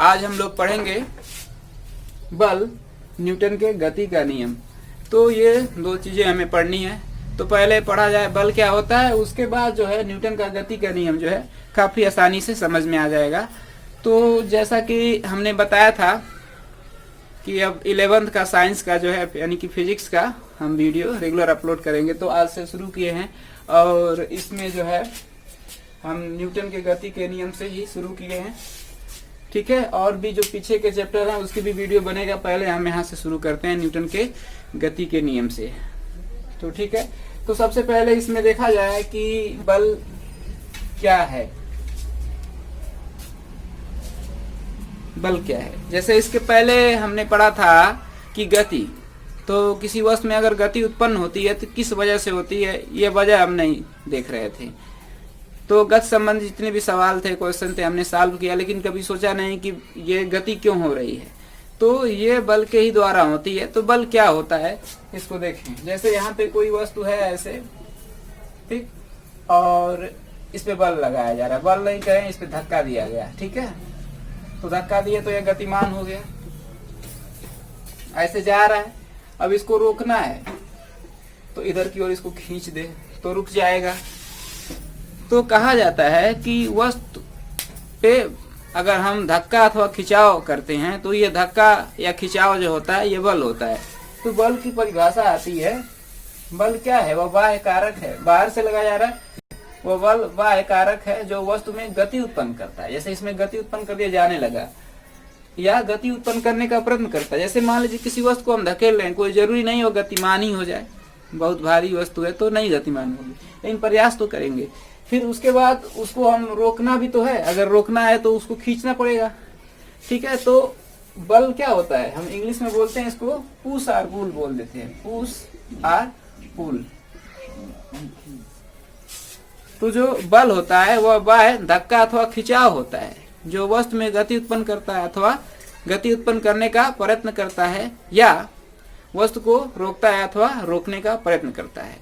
आज हम लोग पढ़ेंगे बल, न्यूटन के गति का नियम। तो ये दो चीजें हमें पढ़नी है। तो पहले पढ़ा जाए बल क्या होता है, उसके बाद जो है न्यूटन का गति का नियम जो है काफी आसानी से समझ में आ जाएगा। तो जैसा कि हमने बताया था कि अब 11th का साइंस का जो है यानी कि फिजिक्स का हम वीडियो रेगुलर अपलोड करेंगे। तो आज से शुरू किए हैं और इसमें जो है हम न्यूटन के गति के नियम से ही शुरू किए हैं। ठीक है, और भी जो पीछे के चैप्टर हैं उसकी भी वीडियो बनेगा। पहले हम यहाँ से शुरू करते हैं न्यूटन के गति के नियम से। तो ठीक है, तो सबसे पहले इसमें देखा जाए कि बल क्या है। बल क्या है, जैसे इसके पहले हमने पढ़ा था कि गति, तो किसी वस्तु में अगर गति उत्पन्न होती है तो किस वजह से होती है, ये वजह हम नहीं देख रहे थे। तो गति संबंधी जितने भी सवाल थे, क्वेश्चन थे, हमने सॉल्व किया, लेकिन कभी सोचा नहीं कि ये गति क्यों हो रही है। तो ये बल के ही द्वारा होती है। तो बल क्या होता है इसको देखें। जैसे यहाँ पे कोई वस्तु है ऐसे, ठीक, और इस पे बल लगाया जा रहा है। बल नहीं कहें, इस पे धक्का दिया गया, ठीक है। तो धक्का दिए तो यह गतिमान हो गया, ऐसे जा रहा है। अब इसको रोकना है तो इधर की ओर इसको खींच दे तो रुक जाएगा। तो कहा जाता है कि वस्तु पे अगर हम धक्का अथवा खिंचाव करते हैं तो ये धक्का या खिंचाव जो होता है ये बल होता है। तो बल की परिभाषा आती है, बल क्या है, वह बाह्य कारक है, बाहर से लगाया जा रहा है। वो बल बाह्य कारक है जो वस्तु में गति उत्पन्न करता है। जैसे इसमें गति उत्पन्न कर दिया, जाने लगा, या गति उत्पन्न करने का प्रयत्न करता है। जैसे मान लीजिए किसी वस्तु को हम धकेल रहे हैं, कोई जरूरी नहीं वो गतिमान ही हो जाए। बहुत भारी वस्तु है तो नहीं गतिमान होगी, लेकिन प्रयास तो करेंगे। फिर उसके बाद उसको हम रोकना भी तो है। अगर रोकना है तो उसको खींचना पड़ेगा, ठीक है। तो बल क्या होता है, हम इंग्लिश में बोलते हैं इसको पुश आर पुल बोल देते हैं, पुश आर पुल। तो जो बल होता है वह बाह्य धक्का अथवा खिंचाव होता है जो वस्तु में गति उत्पन्न करता है अथवा गति उत्पन्न करने का प्रयत्न करता है, या वस्तु को रोकता है अथवा रोकने का प्रयत्न करता है,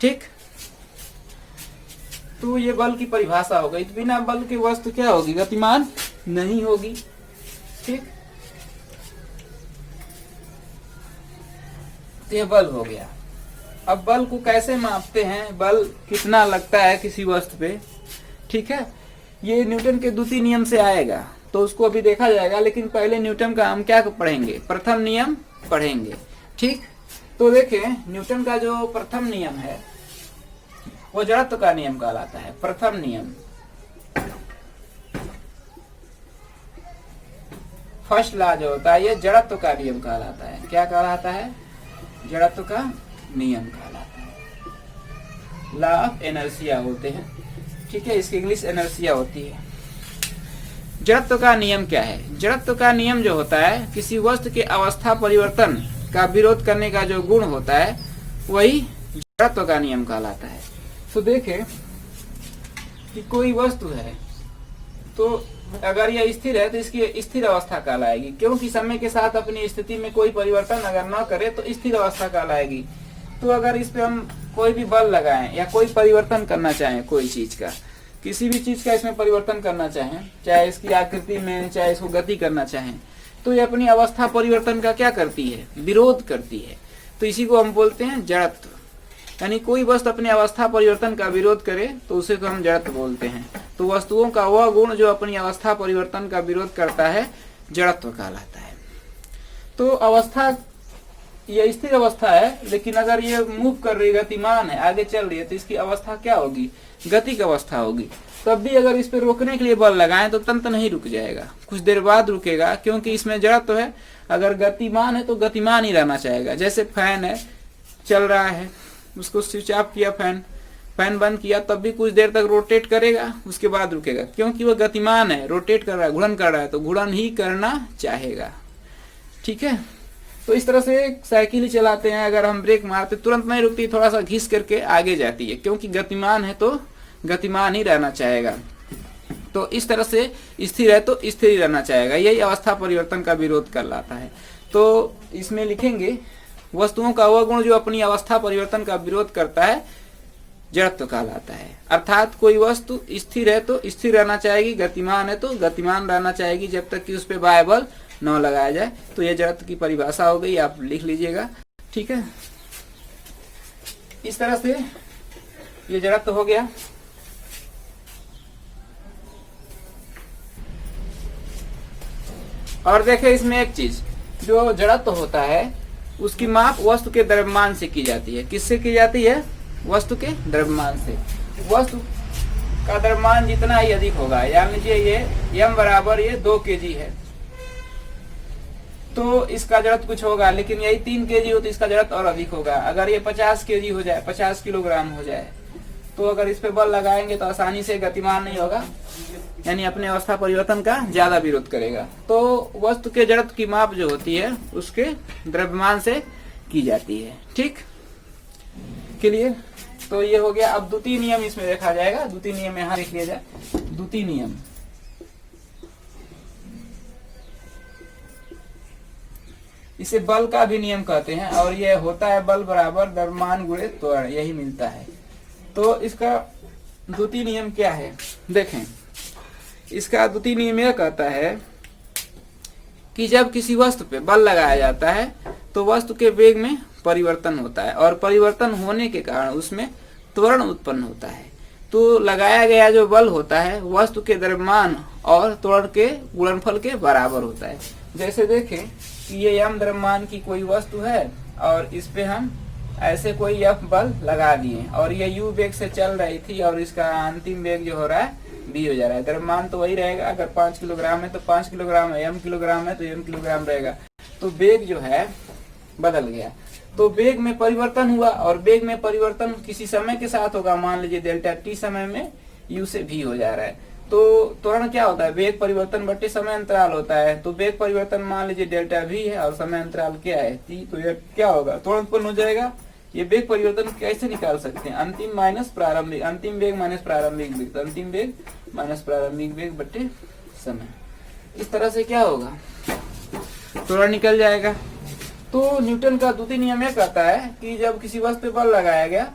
ठीक। तो ये बल की परिभाषा हो गई। तो बिना बल के वस्तु क्या होगी, गतिमान नहीं होगी, ठीक। तो ये बल हो गया। अब बल को कैसे मापते हैं, बल कितना लगता है किसी वस्तु पे, ठीक है। ये न्यूटन के द्वितीय नियम से आएगा तो उसको अभी देखा जाएगा। लेकिन पहले न्यूटन का हम क्या पढ़ेंगे, प्रथम नियम पढ़ेंगे, ठीक। तो देखें, न्यूटन का जो प्रथम नियम है वो जड़त्व का नियम कहलाता है। प्रथम नियम, फर्स्ट लॉ जो होता है ये जड़त्व का नियम कहलाता है। क्या कहलाता है, जड़त्व का नियम कहलाता है। लॉ ऑफ इनर्शिया होते हैं, ठीक है। इसकी इंग्लिश इनर्शिया होती है। जड़त्व का नियम क्या है, जड़त्व का नियम जो होता है किसी वस्तु के अवस्था परिवर्तन का विरोध करने का जो गुण होता है वही जड़त्व का नियम कहलाता है। तो देखें कि कोई वस्तु है तो अगर यह स्थिर है तो इसकी स्थिर अवस्था कहलाएगी, क्योंकि समय के साथ अपनी स्थिति में कोई परिवर्तन अगर न करे तो स्थिर अवस्था कहलाएगी। तो अगर इस पे हम कोई भी बल लगाएं या कोई परिवर्तन करना चाहें, कोई चीज का, किसी भी चीज का इसमें परिवर्तन करना चाहें, चाहे इसकी आकृति में, चाहे इसको गति करना चाहें, तो ये अपनी अवस्था परिवर्तन का क्या करती है, विरोध करती है। तो इसी को हम बोलते हैं जड़त्व। यानी कोई वस्तु अपने अवस्था परिवर्तन का विरोध करे तो उसे को हम जड़त्व बोलते हैं। तो वस्तुओं का वह गुण जो अपनी अवस्था परिवर्तन का विरोध करता है जड़त्व कहलाता है। तो अवस्था यह स्थिर अवस्था है, लेकिन अगर ये मूव कर रही, गतिमान है, आगे चल रही है, तो इसकी अवस्था क्या होगी, गति की अवस्था होगी। तब भी अगर इस पे रोकने के लिए बल लगाएं तो तुरंत नहीं रुक जाएगा, कुछ देर बाद रुकेगा, क्योंकि इसमें जड़त्व है। अगर गतिमान है तो गतिमान ही रहना चाहेगा। जैसे फैन है, चल रहा है, उसको स्विच ऑफ किया, फैन बंद किया, तब भी कुछ देर तक रोटेट करेगा, उसके बाद रुकेगा, क्योंकि वह गतिमान है, रोटेट कर रहा है, घूर्णन कर रहा है, तो घूर्णन ही करना चाहेगा, ठीक है। तो इस तरह से साइकिल ही चलाते हैं, अगर हम ब्रेक मारते तुरंत नहीं रुकती, थोड़ा सा घिस करके आगे जाती है, क्योंकि गतिमान है तो गतिमान ही रहना चाहेगा। तो इस तरह से स्थिर है तो स्थिर ही रहना चाहेगा, यही अवस्था परिवर्तन का विरोध कहलाता है। तो इसमें लिखेंगे वस्तुओं का वह गुण जो अपनी अवस्था परिवर्तन का विरोध करता है जड़त्व कहलाता है। अर्थात कोई वस्तु स्थिर है तो स्थिर रहना चाहेगी, गतिमान है तो गतिमान रहना चाहेगी जब तक कि उस पर बाह्य बल न लगाया जाए। तो यह जड़त्व की परिभाषा हो गई, आप लिख लीजिएगा। ठीक है, इस तरह से ये जड़त्व हो गया। और देखें इसमें एक चीज, जो जड़त्व होता है उसकी माप वस्तु के द्रव्यमान से की जाती है। किससे की जाती है? वस्तु के द्रव्यमान से। वस्तु का द्रव्यमान जितना ही अधिक होगा, यानी लीजिए ये m बराबर ये 2 kg है तो इसका जड़त्व कुछ होगा, लेकिन यही 3 kg हो तो इसका जड़त्व और अधिक होगा। अगर ये 50 kg हो जाए, 50 किलोग्राम हो जाए, तो अगर इस पे बल लगाएंगे तो आसानी से गतिमान नहीं होगा, यानी अपने अवस्था परिवर्तन का ज्यादा विरोध करेगा। तो वस्तु के जड़त्व की माप जो होती है उसके द्रव्यमान से की जाती है। ठीक, क्लियर? तो ये हो गया। अब द्वितीय नियम इसमें देखा जाएगा। द्वितीय नियम यहाँ लिख लिया जाए। द्वितीय नियम, इसे बल का भी नियम कहते हैं, और यह होता है बल बराबर द्रव्यमान गुणे त्वरण, यही मिलता है। तो इसका द्वितीय नियम क्या है देखें। इसका द्वितीय नियम यह कहता है कि जब किसी वस्तु पे बल लगाया जाता है तो वस्तु के वेग में परिवर्तन होता है, और परिवर्तन होने के कारण उसमें त्वरण उत्पन्न होता है। तो लगाया गया जो बल होता है वस्तु के द्रव्यमान और त्वरण के गुणनफल के बराबर होता है। जैसे देखें कि ये m द्रव्यमान की कोई वस्तु है और इस पे हम ऐसे कोई F बल लगा दिए, और ये u वेग से चल रही थी और इसका अंतिम वेग जो हो रहा है v हो जा रहा है। द्रव्यमान तो वही रहेगा, अगर 5 किलोग्राम है तो 5 किलोग्राम है, m किलोग्राम है तो m किलोग्राम रहेगा। तो वेग जो है बदल गया, तो वेग में परिवर्तन हुआ, और वेग में परिवर्तन किसी समय के साथ होगा। मान लीजिए डेल्टा t समय में u से v हो जा रहा है। तो त्वरण क्या होता है? वेग परिवर्तन बटे समय अंतराल होता है। तो वेग परिवर्तन मान लीजिए डेल्टा v है और समय अंतराल क्या है? t। तो ये क्या होगा? त्वरण उत्पन्न हो जाएगा। ये वेग परिवर्तन कैसे निकाल सकते हैं? अंतिम माइनस प्रारंभिक, अंतिम वेग माइनस प्रारंभिक वेग, तो अंतिम वेग माइनस प्रारंभिक वेग बटे समय। इस तरह से क्या होगा? त्वरण निकल जाएगा। तो न्यूटन का द्वितीय नियम यह कहता है कि जब किसी वस्तु पे बल लगाया गया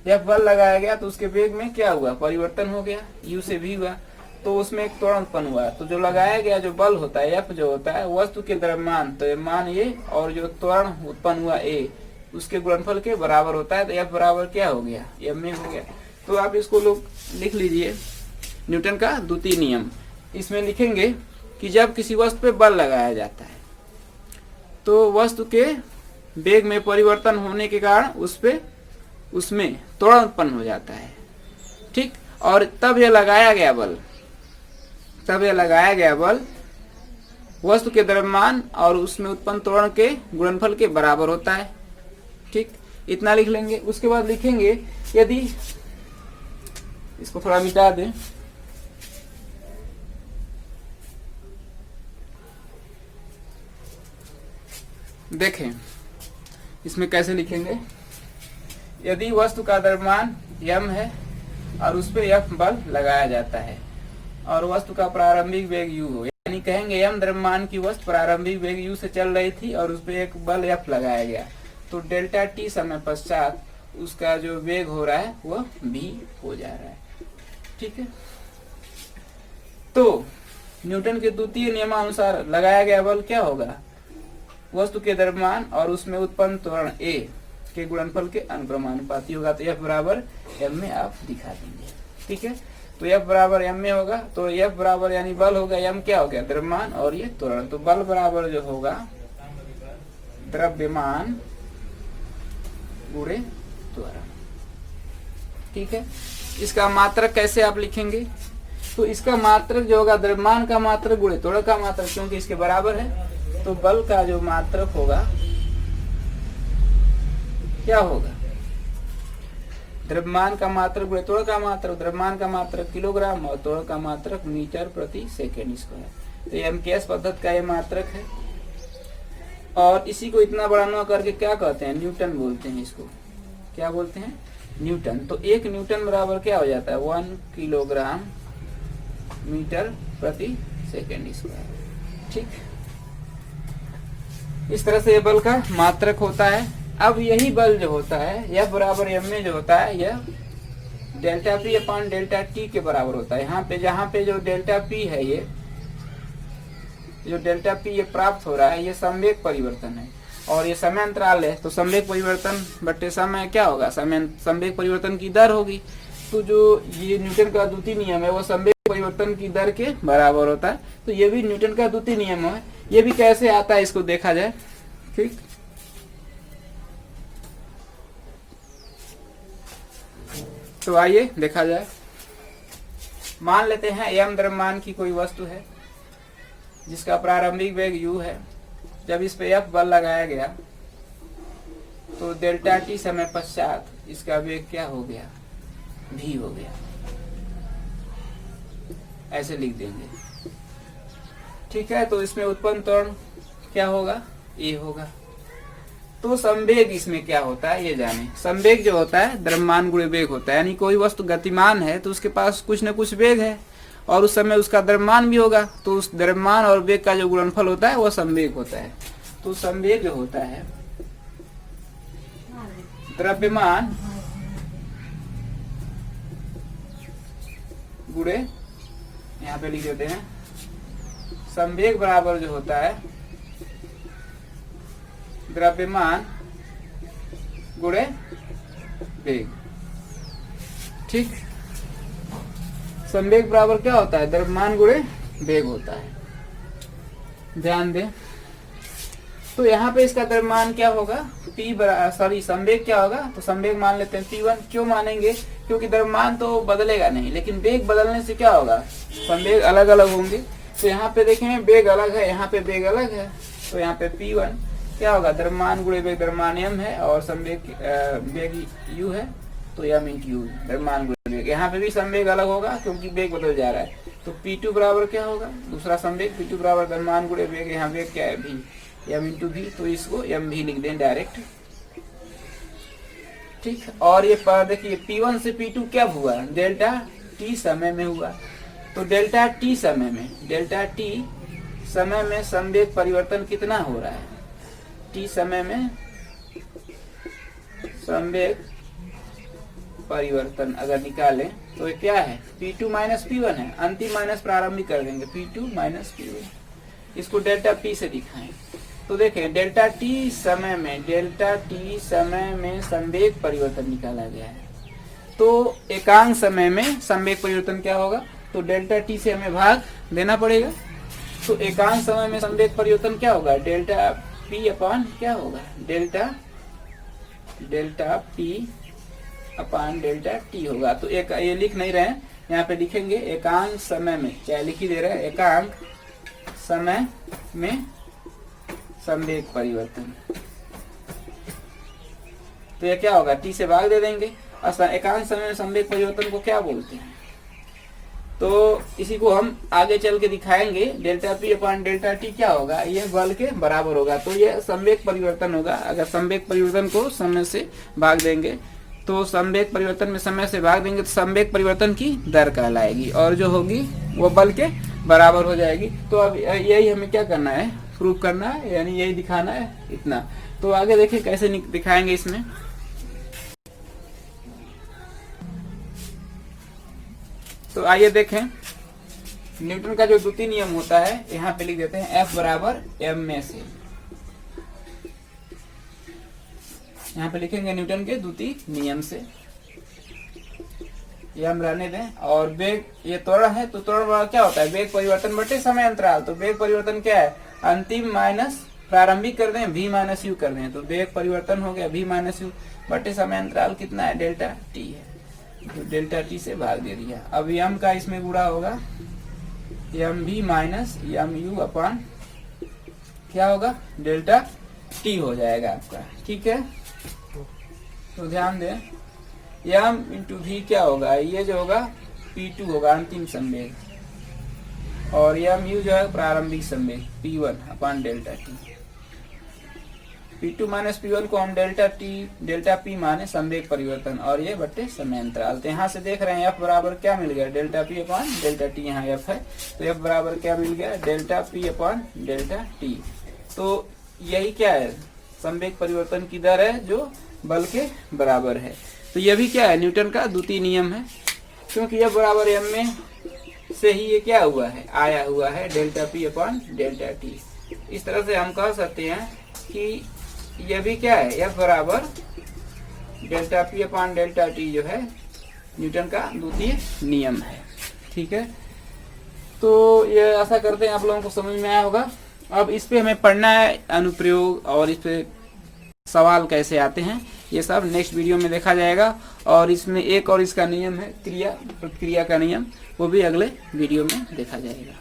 या बल लगाया गया तो उसके वेग में क्या हुआ? परिवर्तन हो गया, u से v हुआ, तो उसमें एक त्वरण उत्पन्न हुआ। तो जो लगाया गया जो बल होता है F जो होता है वस्तु के द्रव्यमान, तो मान ये, और जो त्वरण उत्पन्न हुआ A उसके गुणनफल के बराबर होता है। तो F बराबर क्या हो गया? m में हो गया। तो आप इसको लोग लिख लीजिए, न्यूटन का द्वितीय नियम। इसमें लिखेंगे कि जब किसी वस्तु पे बल लगाया जाता है तो वस्तु के वेग में परिवर्तन होने के कारण उसमें त्वरण उत्पन्न हो जाता है। ठीक, और तब यह लगाया गया बल वस्तु के द्रव्यमान और उसमें उत्पन्न त्वरण के गुणनफल के बराबर होता है। ठीक, इतना लिख लेंगे। उसके बाद लिखेंगे, यदि इसको थोड़ा मिटा दें, देखें इसमें कैसे लिखेंगे। यदि वस्तु का द्रव्यमान m है और उस पर F बल लगाया जाता है और वस्तु का प्रारंभिक वेग u हो, यानी कहेंगे m द्रव्यमान की वस्तु प्रारंभिक वेग u से चल रही थी और उस पर एक बल F लगाया गया, तो डेल्टा t समय पश्चात उसका जो वेग हो रहा है वह v हो जा रहा है। ठीक है, तो न्यूटन के द्वितीय नियमानुसार लगाया गया बल क्या होगा? वस्तु के द्रव्यमान और उसमें उत्पन्न त्वरण A के गुणनफल के अनुक्रमानुपाती होगा। तो F बराबर m में आप दिखा देंगे। ठीक है, तो F बराबर m में होगा। तो F बराबर यानी बल होगा, m क्या हो गया? द्रव्यमान, और ये त्वरण। तो बल बराबर जो होगा द्रव्यमान गुणे त्वरण। ठीक है, इसका मात्रक कैसे आप लिखेंगे? तो इसका मात्रक जो होगा द्रव्यमान का मात्रक गुणे त्वरण का मात्रक, क्योंकि इसके बराबर है। तो बल का जो मात्रक होगा क्या होगा? द्रव्यमान का मात्रक गुणे त्वरण का मात्रक। द्रव्यमान का मात्रक किलोग्राम और त्वरण का मात्रक मीटर प्रति सेकेंड स्क्वायर। तो एमकेएस पद्धति का ये मात्रक है। और इसी को इतना बड़ा न करके क्या कहते हैं? न्यूटन बोलते हैं। इसको क्या बोलते हैं? न्यूटन। तो 1 न्यूटन बराबर क्या हो जाता है? 1 किलोग्राम मीटर प्रति सेकेंड स्क्वायर। ठीक, इस तरह से ये बल का मात्रक होता है। अब यही बल जो होता है F बराबर m में जो होता है यह delta P upon delta T के बराबर होता है। यहाँ पे जहाँ पे जो डेल्टा पी है, ये जो डेल्टा पी ये प्राप्त हो रहा है, ये संवेग परिवर्तन है और ये समय अंतराल है। तो संवेग परिवर्तन बट्टे समय क्या होगा, संवेग परिवर्तन की दर होगी। तो जो ये न्यूटन का द्वितीय नियम है वो संवेग परिवर्तन की दर के बराबर होता है। तो ये भी न्यूटन का द्वितीय नियम है। ये भी कैसे आता है इसको देखा जाए। ठीक, तो आइए देखा जाए। मान लेते हैं m द्रव्यमान की कोई वस्तु है जिसका प्रारंभिक वेग u है। जब इस पे F बल लगाया गया तो डेल्टा t समय पश्चात इसका वेग क्या हो गया, v हो गया। ऐसे लिख देंगे। ठीक है, तो इसमें उत्पन्न त्वरण क्या होगा, a होगा। तो संवेग इसमें क्या होता है ये जाने। संवेग जो होता है द्रव्यमान गुणे वेग होता है, यानी कोई वस्तु गतिमान है तो उसके पास कुछ न कुछ वेग है और उस समय उसका द्रव्यमान भी होगा। तो उस द्रव्यमान और वेग का जो गुणनफल होता है वो संवेग होता है। तो संवेग जो होता है द्रव्यमान गुणे, यहाँ पे लिख देते हैं, संवेग बराबर जो होता है द्रव्यमान गुणे वेग। ठीक, संवेग बराबर क्या होता है, द्रव्यमान गुणे वेग होता है। ध्यान दें। तो यहाँ पे इसका द्रव्यमान क्या होगा, संवेग क्या होगा, तो संवेग मान लेते हैं P1। क्यों मानेंगे, क्योंकि द्रव्यमान तो बदलेगा नहीं, लेकिन वेग बदलने से क्या होगा, संवेग अलग अलग होंगे। तो यहाँ पे देखें वेग अलग है, यहाँ पे वेग अलग है। तो यहाँ पे P1 क्या होगा, द्रव्यमान गुणे वेग, द्रव्यमान m है और संवेग वेग u है। तो m इंटू यू द्रव्यमान गुणे वेग। यहाँ पे भी संवेग अलग होगा क्योंकि वेग बदल जा रहा है। तो P2 बराबर क्या होगा, दूसरा संवेग P2 बराबर द्रव्यमान गुणे वेग, यहाँ वेग क्या है v, m इंटू v। तो इसको m भी लिख दें डायरेक्ट। ठीक, और ये पर देखिए P1 से P2 क्या हुआ, डेल्टा t समय में हुआ। तो डेल्टा t समय में, डेल्टा t समय में संवेग परिवर्तन कितना हो रहा है, t समय में संवेग परिवर्तन अगर निकालें तो ये क्या है, P2 माइनस P1 है। अंतिम माइनस प्रारंभिक कर देंगे, P2 माइनस P1। इसको डेल्टा p से दिखाएं तो देखें डेल्टा t समय में, डेल्टा t समय में संवेग परिवर्तन निकाला गया है। तो एकांक समय में संवेग परिवर्तन क्या होगा, तो डेल्टा t से हमें भाग देना पड़ेगा। तो एकांक समय में संवेग परिवर्तन क्या होगा, डेल्टा p अपॉन क्या होगा, delta p upon delta t होगा। तो एक ये लिख नहीं रहे हैं, यहाँ पे लिखेंगे एकांक समय में, क्या लिख ही दे रहे हैं, एकांक समय में संवेग परिवर्तन। तो ये क्या होगा, t से भाग दे देंगे। एकांक समय में संवेग परिवर्तन को क्या बोलते हैं, तो इसी को हम आगे चल के दिखाएंगे। Delta p upon delta t क्या होगा, ये बल के बराबर होगा। तो ये संवेग परिवर्तन होगा। अगर संवेग परिवर्तन को समय से भाग देंगे तो संवेग परिवर्तन में समय से भाग देंगे तो संवेग परिवर्तन की दर कहलाएगी और जो होगी वो बल के बराबर हो जाएगी। तो अब यही हमें क्या करना है, प्रूव करना है, यानी यही दिखाना है, इतना। तो आगे देखिए कैसे दिखाएंगे इसमें। तो आइए देखें, न्यूटन का जो द्वितीय नियम होता है यहाँ पे लिख देते हैं F बराबर m में से। यहाँ पे लिखेंगे न्यूटन के द्वितीय नियम से, ये हम रहने दें। और वेग ये त्वरण है, तो त्वरण क्या होता है, वेग परिवर्तन बटे समय अंतराल। तो वेग परिवर्तन क्या है, अंतिम माइनस प्रारंभिक कर दें, v माइनस यू कर दें। तो वेग परिवर्तन हो गया v माइनस यू बटे समय अंतराल कितना है, डेल्टा t है। तो डेल्टा t से भाग दे दिया। अब m का इसमें गुणा होगा, m v minus m u upon क्या होगा, डेल्टा t हो जाएगा आपका। ठीक है, तो ध्यान दें, m इंटू v क्या होगा, ये जो होगा P2 होगा अंतिम संवेग, और m u जो है प्रारंभिक संवेग P1 upon delta t। P2 minus P1 को हम डेल्टा p माने संवेग परिवर्तन, और ये बटे समय अंतराल। तो यहाँ से देख रहे हैं F बराबर क्या मिल गया, delta p upon delta t। यहाँ F है तो F बराबर क्या मिल गया, delta p upon delta t। तो यही क्या है, संवेग परिवर्तन की दर है जो बल के बराबर है। तो तो यह भी क्या है, न्यूटन का द्वितीय नियम है, क्योंकि F बराबर m में से ही ये क्या हुआ है, आया हुआ है delta P upon delta T। इस तरह से हम कह सकते हैं कि यह भी क्या है, F बराबर delta P upon delta T जो है न्यूटन का द्वितीय नियम है। ठीक है, तो ये आशा करते हैं आप लोगों को समझ में आया होगा। अब इस पे हमें पढ़ना है अनुप्रयोग और इस पे सवाल कैसे आते हैं, ये सब नेक्स्ट वीडियो में देखा जाएगा। और इसमें एक और इसका नियम है क्रिया प्रतिक्रिया का नियम, वो भी अगले वीडियो में देखा जाएगा।